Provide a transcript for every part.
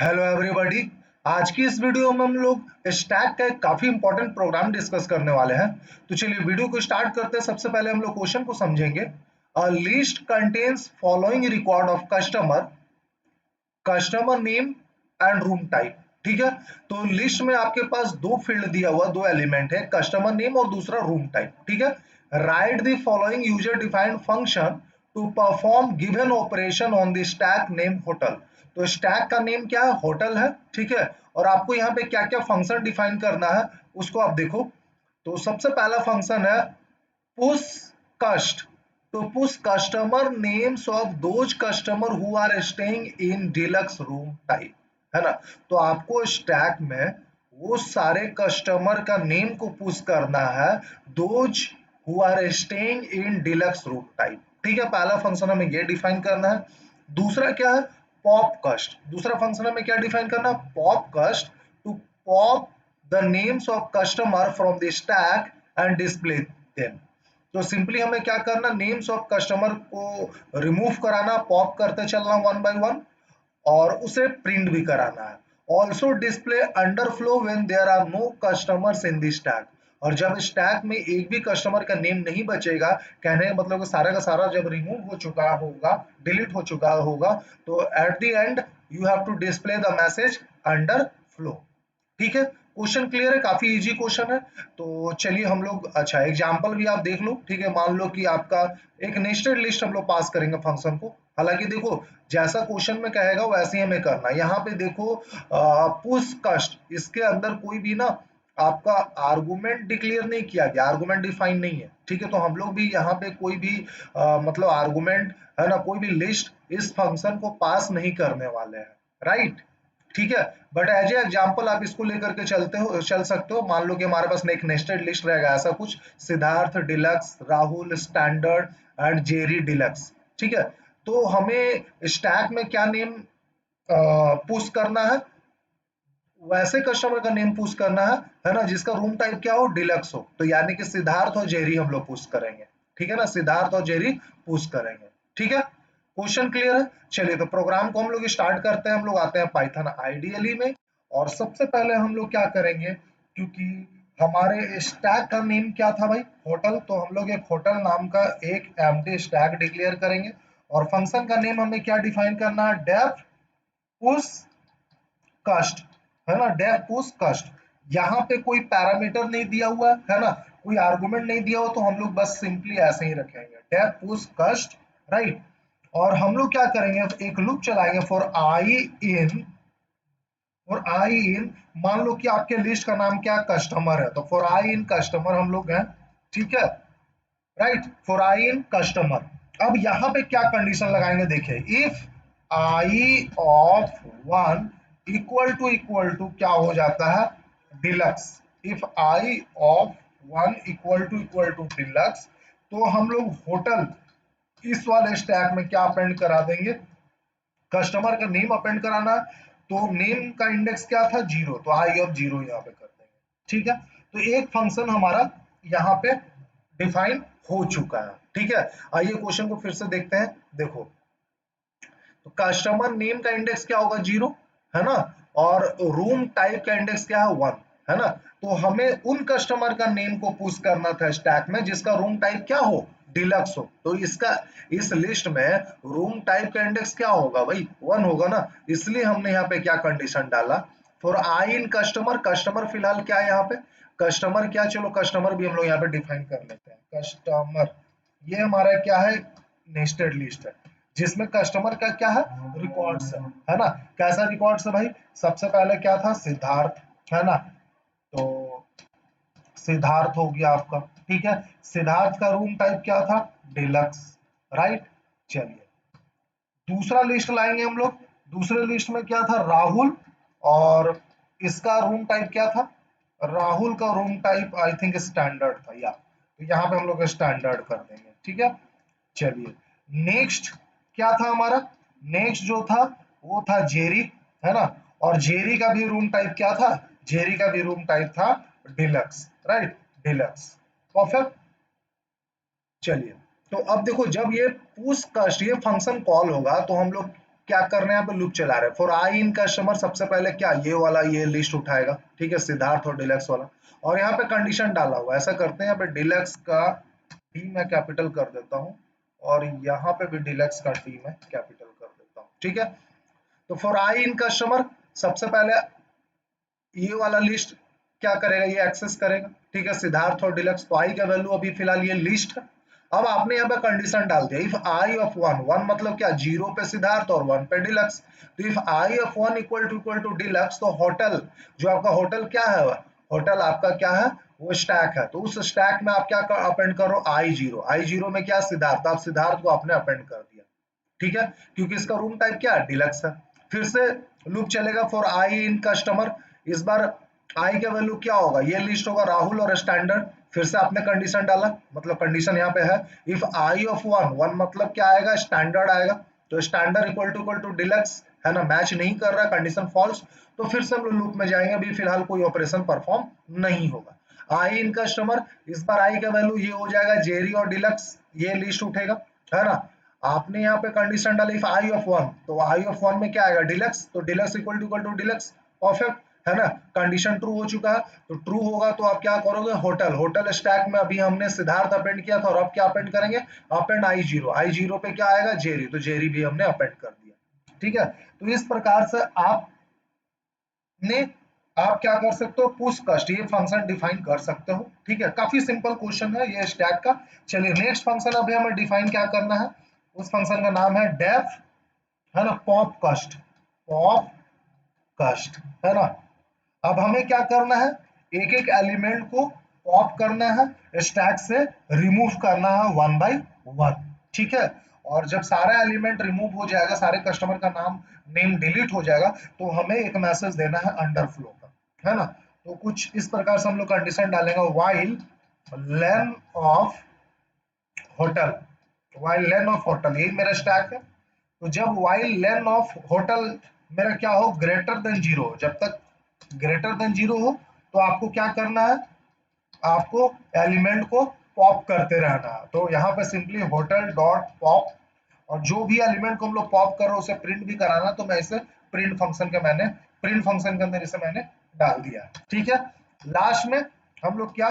Hello everybody. आज की इस वीडियो में हम लोग स्टैक का एक काफी इंपॉर्टेंट प्रोग्राम डिस्कस करने वाले हैं। तो चलिए वीडियो को स्टार्ट करते हैं। सबसे पहले हम लोग क्वेश्चन को समझेंगे। A list contains following record of customer, customer name and room type. ठीक है, तो लिस्ट में आपके पास दो फील्ड दिया हुआ, दो एलिमेंट है, कस्टमर नेम और दूसरा रूम टाइप। ठीक है, write the following user defined function to perform given operation on the stack name hotel. तो स्टैक का नेम क्या है? होटल है। ठीक है, और आपको यहाँ पे क्या क्या फंक्शन डिफाइन करना है उसको आप देखो। तो सबसे पहला फंक्शन है पुश कस्ट, to push customer names of those customer who are staying in deluxe room type, है ना। तो आपको स्टैक में वो सारे कस्टमर का नेम को पुश करना है, those who are staying in deluxe room type। ठीक है, पहला फंक्शन हमें ये डिफाइन करना है। दूसरा क्या है? पॉप कस्ट। दूसरा फंक्शन हमें क्या डिफाइन करना है? Pop cust, to pop the names of customer from the stack and display them. तो सिंपली हमें क्या करना, नेम्स ऑफ कस्टमर को रिमूव कराना, पॉप करते चलना वन बाय वन, और उसे प्रिंट भी कराना है। Also display underflow when there are no customers in the stack. और जब स्टैक में एक भी कस्टमर का नेम नहीं बचेगा, कहने का मतलब कि सारा का सारा जब रिमूव हो चुका होगा, डिलीट हो चुका होगा, तो at the end you have to display the message underflow. ठीक है, क्वेश्चन क्लियर है? काफी इजी क्वेश्चन है। तो चलिए हम लोग, अच्छा एग्जांपल भी आप देख लो। ठीक है, मान लो कि आपका एक नेस्टेड लिस्ट हम लोग पास करेंगे फंक्शन को। हालांकि देखो, जैसा क्वेश्चन में कहेगा वैसे ही हमें करना है। यहाँ पे देखो, पुश कस्ट, इसके अंदर कोई भी ना आपका आर्गुमेंट डिक्लेयर नहीं किया गया, आर्गुमेंट डिफाइन नहीं है। ठीक है, तो हम लोग भी यहाँ पे कोई भी मतलब आर्गुमेंट है ना, कोई भी लिस्ट इस फंक्शन को पास नहीं करने वाले हैं। राइट, ठीक है। बट एज ए एग्जाम्पल आप इसको लेकर के चल सकते हो। मान लो कि हमारे पास में एक नेस्टेड लिस्ट रहेगा ऐसा कुछ, Siddharth deluxe, Rahul standard and Jerry deluxe. ठीक है, तो हमें स्टैक में क्या नेम पुश करना है? वैसे कस्टमर का नेम पुश करना है ना, जिसका रूम टाइप क्या हो? डिलक्स हो। तो यानी कि सिद्धार्थ और जेरी हम लोग पुश करेंगे। ठीक है ना, सिद्धार्थ और जेरी पुश करेंगे। ठीक है, क्वेश्चन क्लियर है? चलिए तो प्रोग्राम को हम लोग स्टार्ट करते हैं। हम लोग आते हैं पाइथन आईडीएलई में, और सबसे पहले हम लोग क्या करेंगे, क्योंकि हमारे स्टैक का नेम क्या था भाई? होटल। तो हम लोग एक होटल नाम का एक एम्प्टी स्टैक डिक्लेयर करेंगे, और फंक्शन का नेम हमें क्या डिफाइन करना है? डेफ पुश कस्ट, है ना, डेफ पुश कस्ट। यहाँ पे कोई पैरामीटर नहीं दिया हुआ है ना, कोई आर्गुमेंट नहीं दिया हुआ, तो हम लोग बस सिंपली ऐसे ही रखेंगे, डेफ पुश कस्ट। राइट, और हम लोग क्या करेंगे, एक लूप चलाएंगे फॉर आई इन, मान लो कि आपके लिस्ट का नाम क्या? कस्टमर है, तो फॉर आई इन कस्टमर हम लोग हैं। ठीक है, right, for I in customer. अब यहाँ पे क्या कंडीशन लगाएंगे, देखिए, if I of one equal to क्या हो जाता है? Deluxe. If I of one equal to deluxe, तो हम लोग होटल इस वाले स्टैक में क्या अपेंड करा देंगे? कस्टमर का नेम अपेंड कराना है। तो नेम का इंडेक्स क्या था? जीरो, तो आई ऑफ जीरो यहाँ पे कर देंगे। ठीक है, तो एक फंक्शन हमारा यहाँ पे डिफाइन हो चुका है। ठीक है, आइए क्वेश्चन को फिर से देखते हैं। देखो, तो कस्टमर नेम का इंडेक्स क्या होगा? जीरो, है ना, और रूम टाइप का इंडेक्स क्या है? वन, है ना। तो हमें उन कस्टमर का नेम को पुश करना था स्टैक में जिसका रूम टाइप क्या हो? डिलक्स हो। तो इसका, इस लिस्ट में रूम टाइप का इंडेक्स क्या होगा भाई? वन होगा ना। इसलिए हमने यहाँ पे क्या कंडीशन डाला? For I in customer, customer फिलहाल क्या है यहाँ पे? कस्टमर क्या, चलो कस्टमर भी हम लोग यहाँ पे डिफाइन कर लेते हैं। कस्टमर, ये हमारा क्या है? नेस्टेड लिस्ट है, जिसमें कस्टमर का क्या है? रिकॉर्ड्स है ना। कैसा रिकॉर्ड्स है भाई? सबसे पहले क्या था? सिद्धार्थ, है ना। तो सिद्धार्थ हो गया आपका। ठीक है, सिद्धार्थ का रूम टाइप क्या था? डिलक्स। राइट, चलिए दूसरा लिस्ट लाएंगे हम लोग। दूसरे लिस्ट में क्या था? राहुल, और इसका रूम टाइप क्या था? राहुल का room type I think standard था, या तो यहाँ पे हम लोग स्टैंडर्ड कर देंगे। ठीक है, चलिए नेक्स्ट क्या था हमारा? नेक्स्ट जो था वो था जेरी, है ना, और जेरी का भी रूम टाइप क्या था? जेरी का भी रूम टाइप था डिलक्स। Right, deluxe, perfect. चलिए, तो अब देखो, जब ये पुश कस्ट ये फंक्शन कॉल होगा तो हम लोग क्या कर रहे हैं, यहाँ पे लूप चला रहे हैं। फॉर आई इन कस्टमर सबसे पहले क्या ये वाला ये लिस्ट उठाएगा, ठीक है, सिद्धार्थ और डिलक्स वाला, और यहाँ पे कंडीशन डाला हुआ। ऐसा करते हैं, यहाँ पे डिलक्स का डी मैं कैपिटल कर देता हूँ और यहाँ पे भी डिलक्स का डी मैं कैपिटल कर देता हूँ, ठीक है। तो फॉर आई इन कस्टमर सबसे पहले ये वाला लिस्ट क्या करेगा, ये एक्सेस करेगा, ठीक है, सिद्धार्थ और डिलक्स। तो आई का वैल्यू अभी फिलहाल ये लिस्ट है। अब आपने यहाँ पे कंडीशन डाल दिया, if I of one, one मतलब क्या, जीरो पे सिद्धार्थ और वन पे डिलक्स। तो if I of one equal to deluxe, तो होटल जो आपका होटल क्या है, होटल आपका क्या है, वो स्टैक है। तो उस स्टैक में आप क्या अपेंड करो, आई जीरो, आई जीरो में क्या सिद्धार्थ, आप सिद्धार्थ को आपने अपेंड कर दिया, ठीक है, क्योंकि इसका रूम टाइप क्या है, डिलक्स है। फिर से लूप चलेगा फॉर आई इन कस्टमर। इस बार आई का वैल्यू क्या होगा, ये लिस्ट होगा राहुल और स्टैंडर्ड। फिर से आपने कंडीशन डाला, मतलब कंडीशन यहाँ पे है, if I of one, one मतलब क्या आएगा, स्टैंडर्ड आएगा। तो स्टैंडर्ड इक्वल टू डिलक्स है ना, मैच नहीं कर रहा, कंडीशन फॉल्स। तो फिर से हम लोग लूप में जाएंगे, अभी फिलहाल कोई ऑपरेशन परफॉर्म नहीं होगा। आई इन कस्टमर, इस बार आई का वैल्यू ये हो जाएगा जेरी और डिलक्स, ये लिस्ट उठेगा, है ना। आपने यहाँ पे कंडीशन डाली इफ आई ऑफ वन, तो आई ऑफ वन में क्या आएगा, डिलक्स। तो deluxe equal to deluxe, perfect है ना, कंडीशन ट्रू हो चुका है। तो ट्रू होगा तो आप क्या करोगे, होटल, होटल स्टैक में अभी हमने सिद्धार्थ अपेंड किया था, और अब क्या अपेंड करेंगे, अपेंड आई जीरो, आई जीरो पे क्या आएगा, जेरी, तो जेरी भी हमने अपेंड कर दिया, ठीक है। तो इस प्रकार से आप क्या कर सकते हो, पुश कस्ट ये फंक्शन डिफाइन कर सकते हो, ठीक है। काफी सिंपल क्वेश्चन है ये स्टैक का। चलिए नेक्स्ट फंक्शन अभी हमें डिफाइन क्या करना है, उस फंक्शन का नाम है डेफ, है ना, पॉप कस्ट, पॉप कस्ट, है ना। अब हमें क्या करना है, एक एक एलिमेंट को पॉप करना है, स्टैक से रिमूव करना है वन बाय वन, ठीक है। और जब सारा एलिमेंट रिमूव हो जाएगा, सारे कस्टमर का नेम डिलीट हो जाएगा, तो हमें एक मैसेज देना है अंडरफ्लो का, है ना। तो कुछ इस प्रकार से हम लोग कंडीशन डालेंगे, वाइल लेन ऑफ होटल, वाइल लेन ऑफ होटल, यही मेरा स्टैक है। तो जब वाइल लेन ऑफ होटल मेरा क्या हो, ग्रेटर देन जीरो, जब तक ग्रेटर देन जीरो हो, तो आपको क्या करना है, आपको एलिमेंट को पॉप करते रहना है। तो यहाँ पे सिंपली होटल डॉट पॉप, और जो भी एलिमेंट को हम लोग पॉप कर रहे हैं उसे प्रिंट भी कराना, तो मैं इसे प्रिंट फंक्शन के अंदर इसे मैंने डाल दिया, ठीक है। लास्ट में हम लोग क्या,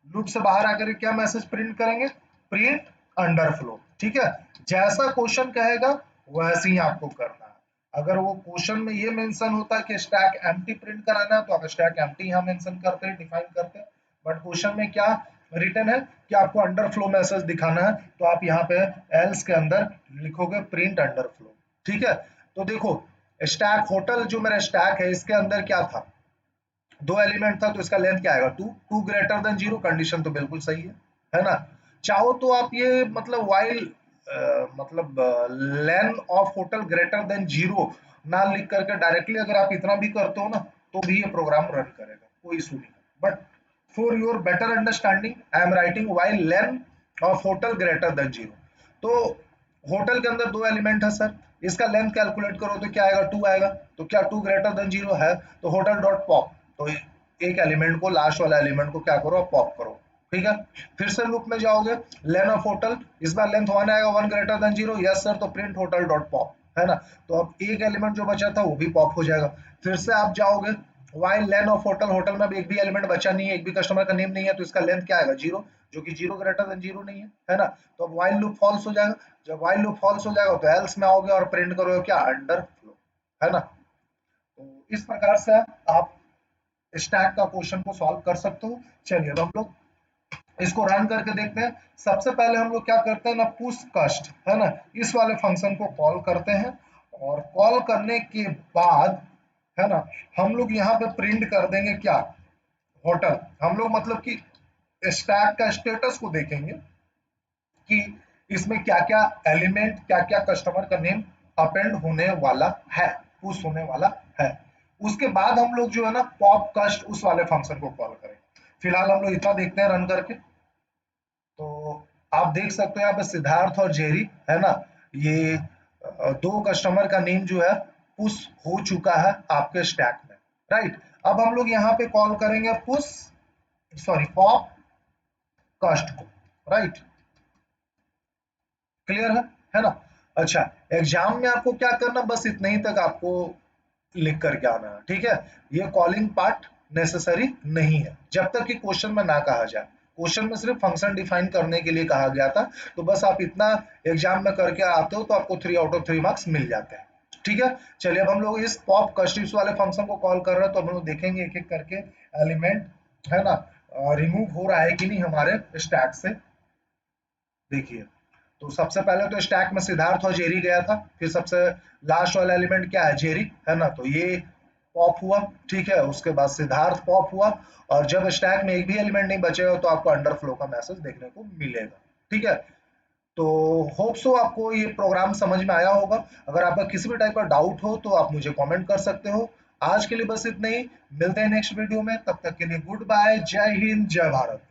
लूप से बाहर आकर क्या मैसेज प्रिंट करेंगे, प्रिंट अंडरफ्लो, ठीक है। जैसा क्वेश्चन कहेगा वैसे ही आपको करना है। अगर वो क्वेश्चन में ये मेंशन होता है कि स्टैक एम्प्टी प्रिंट कराना है, तो आप स्टैक एम्प्टी यहाँ मेंशन करते हैं, डिफाइन करते हैं। बट क्वेश्चन में क्या रिटर्न है कि आपको अंडरफ्लो मैसेज दिखाना है, तो आप यहाँ पे एल्स के अंदर लिखोगे प्रिंट अंडरफ्लो, ठीक है। तो देखो स्टैक होटल जो मेरा स्टैक है, इसके अंदर क्या था, दो एलिमेंट था, तो इसका लेंथ क्या आएगा, two, two greater than zero, condition तो बिल्कुल सही है ना। चाहो तो आप ये मतलब वाइल मतलब लेन ऑफ होटल ग्रेटर देन जीरो ना लिख करके डायरेक्टली अगर आप इतना भी करते हो ना, तो भी ये प्रोग्राम रन करेगा, कोई इशू नहीं। But for your better understanding I am writing while लेन ऑफ होटल ग्रेटर देन जीरो। तो होटल के अंदर दो एलिमेंट है सर, इसका लेंथ कैलकुलेट करो तो क्या आएगा, टू आएगा। तो क्या टू ग्रेटर देन जीरो है, तो होटल डॉट पॉप, तो एक एलिमेंट को, लास्ट वाला एलिमेंट को क्या करो, पॉप करो, ठीक है। फिर से लूप में जाओगे, लेन ऑफ होटल, इस बार लेंथ वन आएगा, one greater than zero, yes sir, तो प्रिंट होटल डॉट पॉप, है ना। तो अब एक एलिमेंट जो बचा था वो भी पॉप हो जाएगा। फिर से आप जाओगे, वाइल लेन ऑफ होटल, होटल में अब एक भी एलिमेंट बचा नहीं है, एक भी कस्टमर का नेम नहीं है, तो इसका लेंथ क्या आएगा, जीरो, जो कि जीरो ग्रेटर देन जीरो नहीं है ना। तो अब वाइल लूप फॉल्स हो जाएगा। जब वाइल लूप फॉल्स हो जाएगा तो एल्स में आओगे और प्रिंट करोगे क्या, अंडर फ्लो, है ना। तो इस प्रकार से आप स्टैक का क्वेश्चन को सॉल्व कर सकते हो। चलिए अब हम लोग इसको रन करके देखते हैं। सबसे पहले हम लोग क्या करते हैं ना, पुश कस्ट, है ना, इस वाले फंक्शन को कॉल करते हैं, और कॉल करने के बाद, है ना, हम लोग यहाँ पे प्रिंट कर देंगे क्या, होटल। हम लोग मतलब कि स्टैक का स्टेटस को देखेंगे कि इसमें क्या क्या एलिमेंट, क्या क्या कस्टमर का नेम अपेंड होने वाला है, पुश होने वाला है। उसके बाद हम लोग जो है ना पॉप कस्ट उस वाले फंक्शन को कॉल करेंगे। फिलहाल हम लोग इतना देखते हैं रन करके। तो आप देख सकते हो यहाँ पे सिद्धार्थ और जेरी, है ना, ये दो कस्टमर का नेम जो है पुश हो चुका है आपके स्टैक में, राइट। अब हम लोग यहाँ पे कॉल करेंगे पुश, सॉरी, पॉप कस्ट को, राइट, क्लियर है ना। अच्छा, एग्जाम में आपको क्या करना, बस इतना ही तक आपको लिख करके आना है, ठीक है। ये कॉलिंग पार्ट नेसेसरी नहीं है जब तक कि क्वेश्चन में ना कहा जाए। क्वेश्चन में सिर्फ फंक्शन डिफाइन करने के लिए कहा गया था, तो बस आप इतना एग्जाम में करके आते हो तो आपको 3 आउट ऑफ 3 मार्क्स मिल जाते हैं, ठीक है। चलिए अब हम लोग इस पॉप कस्टिप्स वाले फंक्शन को कॉल कर रहे हैं, तो हम लोग देखेंगे एक एक करके एलिमेंट, है ना, रिमूव हो रहा है कि नहीं हमारे स्टैक से। देखिए, तो सबसे पहले तो स्टैक में सिद्धार्थ और जेरी गया था, फिर सबसे लास्ट वाला एलिमेंट क्या है, जेरी, है ना, तो ये पॉप हुआ, ठीक है। उसके बाद सिद्धार्थ पॉप हुआ, और जब स्टैक में एक भी एलिमेंट नहीं बचेगा तो आपको अंडरफ्लो का मैसेज देखने को मिलेगा, ठीक है। तो होप सो आपको ये प्रोग्राम समझ में आया होगा। अगर आपका किसी भी टाइप का डाउट हो तो आप मुझे कमेंट कर सकते हो। आज के लिए बस इतना ही, मिलते हैं नेक्स्ट वीडियो में, तब तक के लिए गुड बाय, जय हिंद, जय भारत।